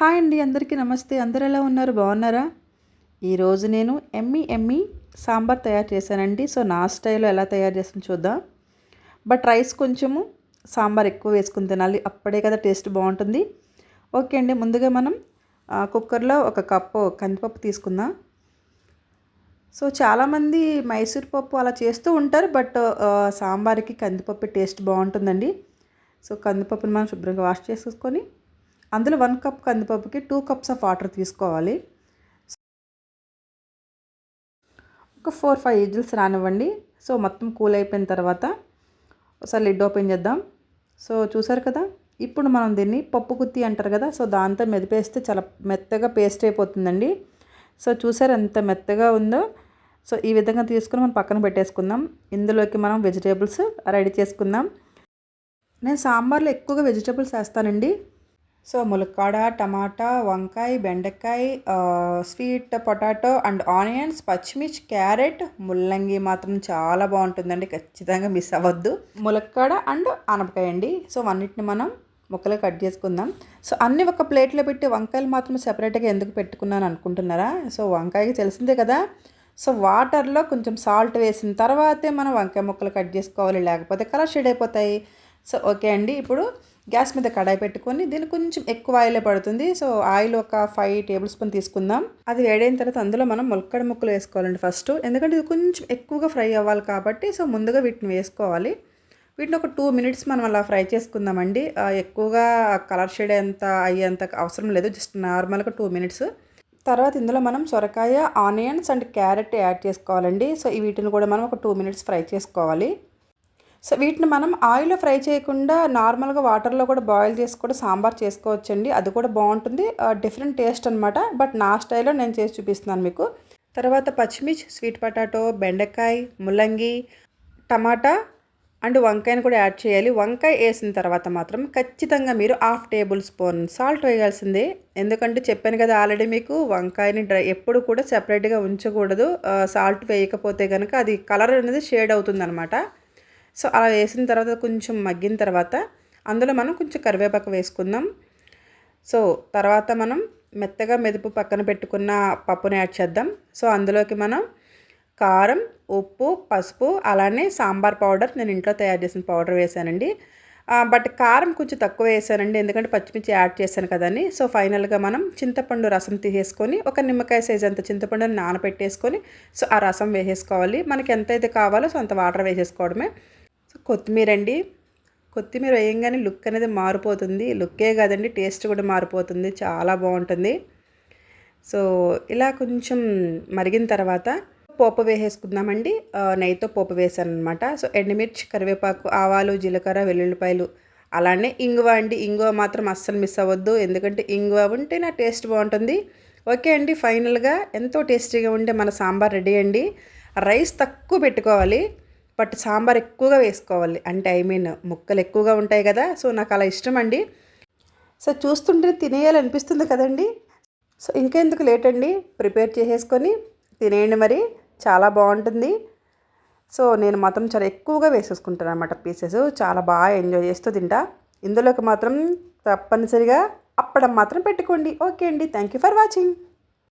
Hi అండి, అందరికీ నమస్తే. అందరూ ఎలా ఉన్నారు? బాగున్నారా? ఈరోజు నేను ఎమ్మి సాంబార్ తయారు చేశానండి. సో నా స్టైల్లో ఎలా తయారు చేస్తాను చూద్దాం. బట్ రైస్ కొంచెము సాంబార్ ఎక్కువ వేసుకుని తినాలి, అప్పుడే కదా టేస్ట్ బాగుంటుంది. ఓకే అండి, ముందుగా మనం కుక్కర్లో 1 కప్పు కందిపప్పు తీసుకుందాం. సో చాలామంది మైసూర్ పప్పు అలా చేస్తూ ఉంటారు, బట్ సాంబార్కి కందిపప్పు టేస్ట్ బాగుంటుందండి. సో కందిపప్పుని మనం శుభ్రంగా వాష్ చేసుకొని అందులో 1 కప్ కందిపప్పుకి 2 కప్స్ ఆఫ్ వాటర్ తీసుకోవాలి. ఒక 4-5 విజిల్స్ రానివ్వండి. సో మొత్తం కూల్ అయిపోయిన తర్వాత ఒకసారి లిడ్ ఓపెన్ చేద్దాం. సో చూసారు కదా, ఇప్పుడు మనం దీన్ని పప్పు గుత్తి అంటారు కదా, సో దాంతో మెదిపేస్తే చాలా మెత్తగా పేస్ట్ అయిపోతుందండి. సో చూసారు ఎంత మెత్తగా ఉందో. సో ఈ విధంగా తీసుకుని మనం పక్కన పెట్టేసుకుందాం. ఇందులోకి మనం వెజిటేబుల్స్ రెడీ చేసుకుందాం. నేను సాంబార్లో ఎక్కువగా వెజిటేబుల్స్ వేస్తానండి. సో ములక్కాడ, టమాటా, వంకాయ, బెండకాయ, స్వీట్ పొటాటో అండ్ ఆనియన్స్, పచ్చిమిర్చి, క్యారెట్, ముల్లంగి మాత్రం చాలా బాగుంటుందండి, ఖచ్చితంగా మిస్ అవ్వద్దు. ములక్కాడ అండ్ ఆనపకాయ అండి. సో అన్నిటిని మనం ముక్కలు కట్ చేసుకుందాం. సో అన్నీ ఒక ప్లేట్లో పెట్టి వంకాయలు మాత్రం సెపరేట్గా ఎందుకు పెట్టుకున్నాను అనుకుంటున్నారా? సో వంకాయకి తెలిసిందే కదా. సో వాటర్లో కొంచెం సాల్ట్ వేసిన తర్వాతే మనం వంకాయ ముక్కలు కట్ చేసుకోవాలి, లేకపోతే కలర్ షేడ్ అయిపోతాయి. సో ఓకే అండి, ఇప్పుడు గ్యాస్ మీద కడాయి పెట్టుకొని దీన్ని కొంచెం ఎక్కువ ఆయిలే పడుతుంది. సో ఆయిల్ ఒక 5 టేబుల్ స్పూన్ తీసుకుందాం. అది వేడైన తర్వాత అందులో మనం ములక్కాడ ముక్కలు వేసుకోవాలండి ఫస్ట్, ఎందుకంటే ఇది కొంచెం ఎక్కువగా ఫ్రై అవ్వాలి కాబట్టి. సో ముందుగా వీటిని వేసుకోవాలి. వీటిని ఒక 2 మినిట్స్ మనం అలా ఫ్రై చేసుకుందామండి. ఎక్కువగా కలర్ షేడ్ అయ్యేంత అవసరం లేదు, జస్ట్ నార్మల్గా 2 మినిట్స్. తర్వాత ఇందులో మనం సొరకాయ, ఆనియన్స్ అండ్ క్యారెట్ యాడ్ చేసుకోవాలండి. సో వీటిని కూడా మనం ఒక 2 మినిట్స్ ఫ్రై చేసుకోవాలి. సో వీటిని మనం ఆయిల్లో ఫ్రై చేయకుండా నార్మల్గా వాటర్లో కూడా బాయిల్ చేసి కూడా సాంబార్ చేసుకోవచ్చండి, అది కూడా బాగుంటుంది. డిఫరెంట్ టేస్ట్ అనమాట, బట్ నా స్టైల్లో నేను చేసి చూపిస్తున్నాను మీకు. తర్వాత పచ్చిమిర్చి, స్వీట్ పొటాటో, బెండకాయ, ముల్లంగి, టమాటా అండ్ వంకాయని కూడా యాడ్ చేయాలి. వంకాయ వేసిన తర్వాత మాత్రం ఖచ్చితంగా మీరు 1/2 టేబుల్ స్పూన్ సాల్ట్ వేయాల్సిందే. ఎందుకంటే చెప్పాను కదా ఆల్రెడీ మీకు, వంకాయని ఎప్పుడు కూడా సెపరేట్గా ఉంచకూడదు. సాల్ట్ వేయకపోతే కనుక అది కలర్ అనేది షేడ్ అవుతుంది అనమాట. సో అలా వేసిన తర్వాత కొంచెం మగ్గిన తర్వాత అందులో మనం కొంచెం కరివేపాకు వేసుకుందాం. సో తర్వాత మనం మెత్తగా మెదుపు పక్కన పెట్టుకున్న పప్పుని యాడ్ చేద్దాం. సో అందులోకి మనం కారం, ఉప్పు, పసుపు, అలానే సాంబార్ పౌడర్, నేను ఇంట్లో తయారు చేసిన పౌడర్ వేసానండి. బట్ కారం కొంచెం తక్కువ వేసానండి, ఎందుకంటే పచ్చిమిర్చి యాడ్ చేశాను కదని. సో ఫైనల్గా మనం చింతపండు రసం తీసేసుకొని ఒక నిమ్మకాయ సైజ్ అంత చింతపండుని నానబెట్టేసుకొని సో ఆ రసం వేసేసుకోవాలి. మనకి ఎంతైతే కావాలో సో అంత వాటర్ వేసేసుకోవడమే. సో కొత్తిమీర అండి, కొత్తిమీర వేయంగానే లుక్ అనేది మారిపోతుంది. లుక్కే కాదండి, టేస్ట్ కూడా మారిపోతుంది, చాలా బాగుంటుంది. సో ఇలా కొంచెం మరిగిన తర్వాత పోపు వేసేసుకుందామండి. నెయ్యితో పోపు వేసాను అనమాట. సో ఎండుమిర్చి, కరివేపాకు, ఆవాలు, జీలకర్ర, వెల్లుల్లిపాయలు, అలానే ఇంగువ అండి. ఇంగువ మాత్రం అస్సలు మిస్ అవ్వద్దు, ఎందుకంటే ఇంగువ ఉంటే నా టేస్ట్ బాగుంటుంది. ఓకే అండి, ఫైనల్గా ఎంతో టేస్టీగా ఉండే మన సాంబార్ రెడీ అండి. రైస్ తక్కువ పెట్టుకోవాలి, బట్ సాంబార్ ఎక్కువగా వేసుకోవాలి. అంటే ముక్కలు ఎక్కువగా ఉంటాయి కదా, సో నాకు అలా ఇష్టం అండి. సో చూస్తుంటే తినేయాలనిపిస్తుంది కదండి. సో ఇంకెందుకు లేట్ అండి, ప్రిపేర్ చేసేసుకొని తినేయండి మరి, చాలా బాగుంటుంది. సో నేను మాత్రం చాలా ఎక్కువగా వేసేసుకుంటాను అనమాట పీసెస్, చాలా బాగా ఎంజాయ్ చేస్తూ తింటా. ఇందులోకి మాత్రం తప్పనిసరిగా అప్పడం మాత్రం పెట్టుకోండి. ఓకే అండి, థ్యాంక్ యూ ఫర్ వాచింగ్.